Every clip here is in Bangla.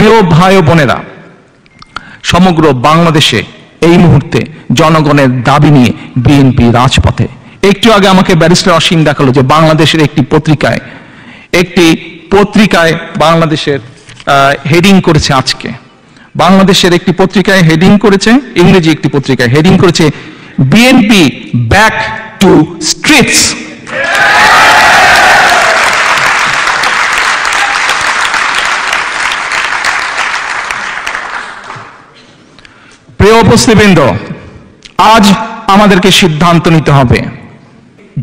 প্রিয় ভাই ও বোনেরা, সমগ্র বাংলাদেশে এই মুহূর্তে জনগণের দাবি নিয়ে বিএনপি রাজপথে। একটু আগে আমাকে ব্যারিস্টার অসীম দেখালো যে বাংলাদেশের একটি পত্রিকায় বাংলাদেশের হেডিং করেছে, আজকে বাংলাদেশের একটি পত্রিকায় হেডিং করেছে, ইংরেজি একটি পত্রিকায় হেডিং করেছে, বিএনপি ব্যাক টু স্ট্রিটস। প্রিয় উপস্থিতবৃন্দ, আজ আমাদেরকে সিদ্ধান্ত নিতে হবে।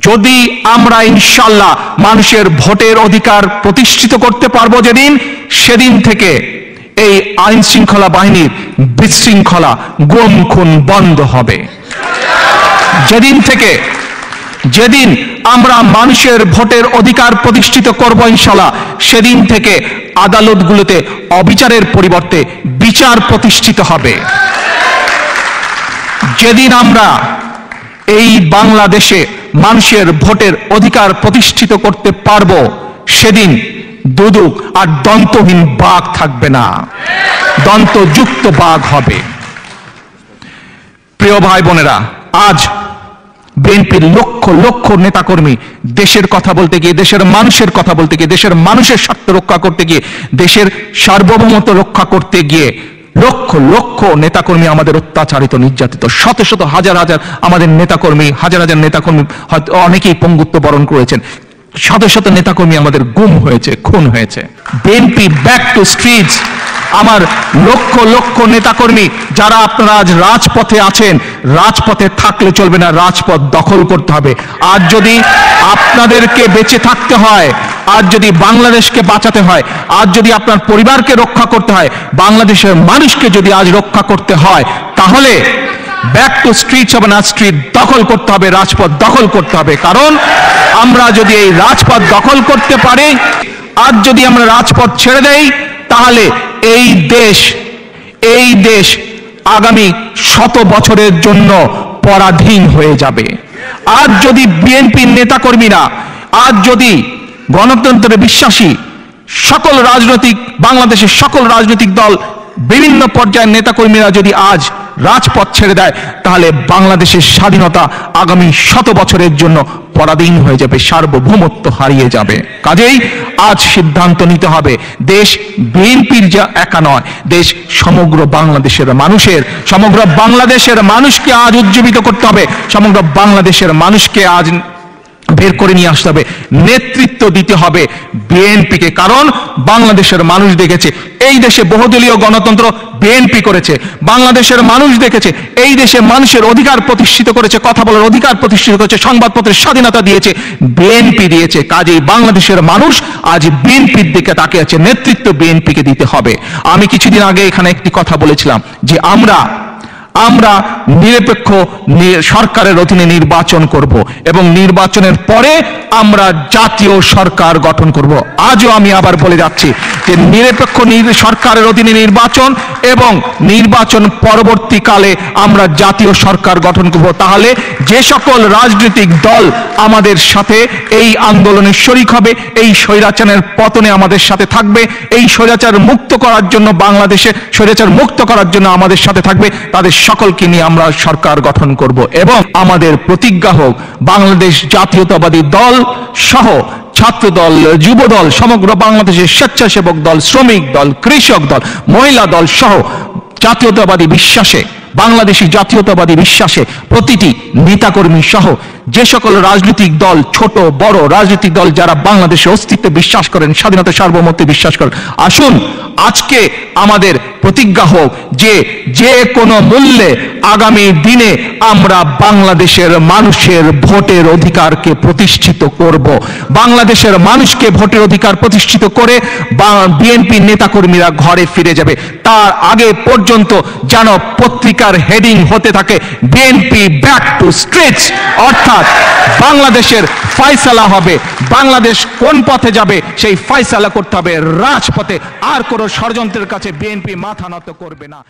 যদি আমরা ইনশাআল্লাহ মানুষের ভোটের অধিকার প্রতিষ্ঠিত করতে পারবো সেদিন থেকে এই আইন শৃঙ্খলা বাহিনীর বিশৃঙ্খলা, গুম খুন বন্ধ হবে। যেদিন আমরা মানুষের ভোটের অধিকার প্রতিষ্ঠিত করব ইনশাআল্লাহ, সেদিন থেকে আদালতগুলোতে অবিচারের পরিবর্তে বিচার প্রতিষ্ঠিত হবে। যেদিন আমরা এই বাংলাদেশে মানুষের ভোটের অধিকার প্রতিষ্ঠিত করতে পারবো, সেদিন দুদক আর দন্তহীন বাঘ থাকবে না, দন্তযুক্ত বাঘ হবে। প্রিয় ভাই বোনেরা, আজ বিএনপির লক্ষ লক্ষ নেতাকর্মী দেশের কথা বলতে গিয়ে, দেশের মানুষের কথা বলতে গিয়ে, দেশের মানুষের স্বার্থ রক্ষা করতে গিয়ে, দেশের সার্বভৌমত্ব রক্ষা করতে গিয়ে লক্ষ লক্ষ নেতাকর্মী আমাদের অত্যাচারিত, নির্যাতিত। শত শত হাজার হাজার আমাদের নেতাকর্মী, হাজার হাজার নেতাকর্মী হয়তো অনেকেই পঙ্গুত্ব বরণ করেছেন। শত শত নেতাকর্মী আমাদের গুম হয়েছে, খুন হয়েছে। BNP back to streets. আমার লক্ষ লক্ষ নেতাকর্মী যারা আপনারা আজ রাজপথে আছেন, রাজপথে থাকলে চলবে না, রাজপথ দখল করতে হবে। আজ যদি আপনাদেরকে বেঁচে থাকতে হয়, আজ যদি বাংলাদেশকে বাঁচাতে হয়, আজ যদি আপনার পরিবারকে রক্ষা করতে হয়, বাংলাদেশের মানুষকে যদি আজ রক্ষা করতে হয়, তাহলে ব্যাক টু স্ট্রিটস হবে না, স্ট্রিট দখল করতে হবে, রাজপথ দখল করতে হবে। কারণ আমরা যদি এই রাজপথ দখল করতে পারি, আজ যদি আমরা রাজপথ ছেড়ে দেই, তাহলে এই দেশ আগামী 100 বছরের জন্য পরাধীন হয়ে যাবে। আজ যদি বিএনপির নেতাকর্মীরা, আজ যদি গণতন্ত্রে বিশ্বাসী সকল বাংলাদেশের সকল রাজনৈতিক দল, বিভিন্ন পর্যায়ের নেতাকর্মীরা যদি আজ রাজপথ ছেড়ে দেয়, তাহলে বাংলাদেশের স্বাধীনতা আগামী 100 বছরের জন্য পরাধীন হয়ে যাবে, সার্বভৌমত্ব হারিয়ে যাবে। কাজেই আজ সিদ্ধান্ত নিতে হবে, দেশ বিএনপির যা একা নয়, দেশ সমগ্র বাংলাদেশের মানুষকে আজ উজ্জীবিত করতে হবে, সমগ্র বাংলাদেশের মানুষকে আজ বের করে নিয়ে আসতে হবে, নেতৃত্ব দিতে হবে বিএনপিকে। কারণ বাংলাদেশের মানুষ দেখেছে এই দেশে বহুদলীয় গণতন্ত্র বিএনপি করেছে, বাংলাদেশের মানুষ দেখেছে এই দেশে মানুষের অধিকার প্রতিষ্ঠিত করেছে, কথা বলার অধিকার প্রতিষ্ঠিত করেছে, সংবাদপত্রের স্বাধীনতা দিয়েছে বিএনপি দিয়েছে। কাজেই বাংলাদেশের মানুষ আজ বিএনপির দিকে তাকিয়ে আছে, নেতৃত্ব বিএনপিকে দিতে হবে। আমি কিছুদিন আগে এখানে একটি কথা বলেছিলাম যে আমরা নিরপেক্ষ সরকারের অধীনে নির্বাচন করব এবং নির্বাচনের পরে আমরা জাতীয় সরকার গঠন করব। আজও আমি আবার বলে যাচ্ছি যে নিরপেক্ষ সরকারের অধীনে নির্বাচন এবং নির্বাচন পরবর্তীকালে আমরা জাতীয় সরকার গঠন করব। তাহলে যে সকল রাজনৈতিক দল আমাদের সাথে এই আন্দোলনে শরিক হবে, এই স্বৈরাচারের পতনে আমাদের সাথে থাকবে, এই স্বৈরাচার মুক্ত করার জন্য, বাংলাদেশে স্বৈরাচার মুক্ত করার জন্য আমাদের সাথে থাকবে, তাদের সকলকে নিয়ে আমরা সরকার গঠন করব। এবং আমাদের প্রতিজ্ঞা হোক, বাংলাদেশ জাতীয়তাবাদী দল সহ ছাত্র দল, যুব দল, সমগ্র বাংলাদেশের স্বেচ্ছাসেবক দল, শ্রমিক দল, কৃষক দল, মহিলা দল সহ জাতীয়তাবাদী বিশ্বাসে, বাংলাদেশী জাতীয়তাবাদী বিশ্বাসে প্রতিটি নেতাকর্মী সহ যে সকল রাজনৈতিক দল, ছোট বড় রাজনৈতিক দল যারা বাংলাদেশে অস্তিত্বে বিশ্বাস করেন, স্বাধীনতা সার্বভৌমত্বে বিশ্বাস করেন, আসুন আজকে আমাদের প্রতিজ্ঞা হোক যে কোনো মূল্যে আগামী দিনে আমরা বাংলাদেশের মানুষের ভোটের অধিকারকে প্রতিষ্ঠিত করব। বাংলাদেশের মানুষকে ভোটের অধিকার প্রতিষ্ঠিত করে বিএনপি নেতাকর্মীরা ঘরে ফিরে যাবে। তার আগে পর্যন্ত যেন পত্রিকার হেডিং হতে থাকে বিএনপি ব্যাক টু স্ট্রিটস, অর্থাৎ বাংলাদেশের ফয়সালা হবে, বাংলাদেশ কোন পথে যাবে সেই ফয়সালা করতে হবে রাজপথে। আর কোনো ষড়যন্ত্রের কাছে বিএনপি মাথা নত করবে না।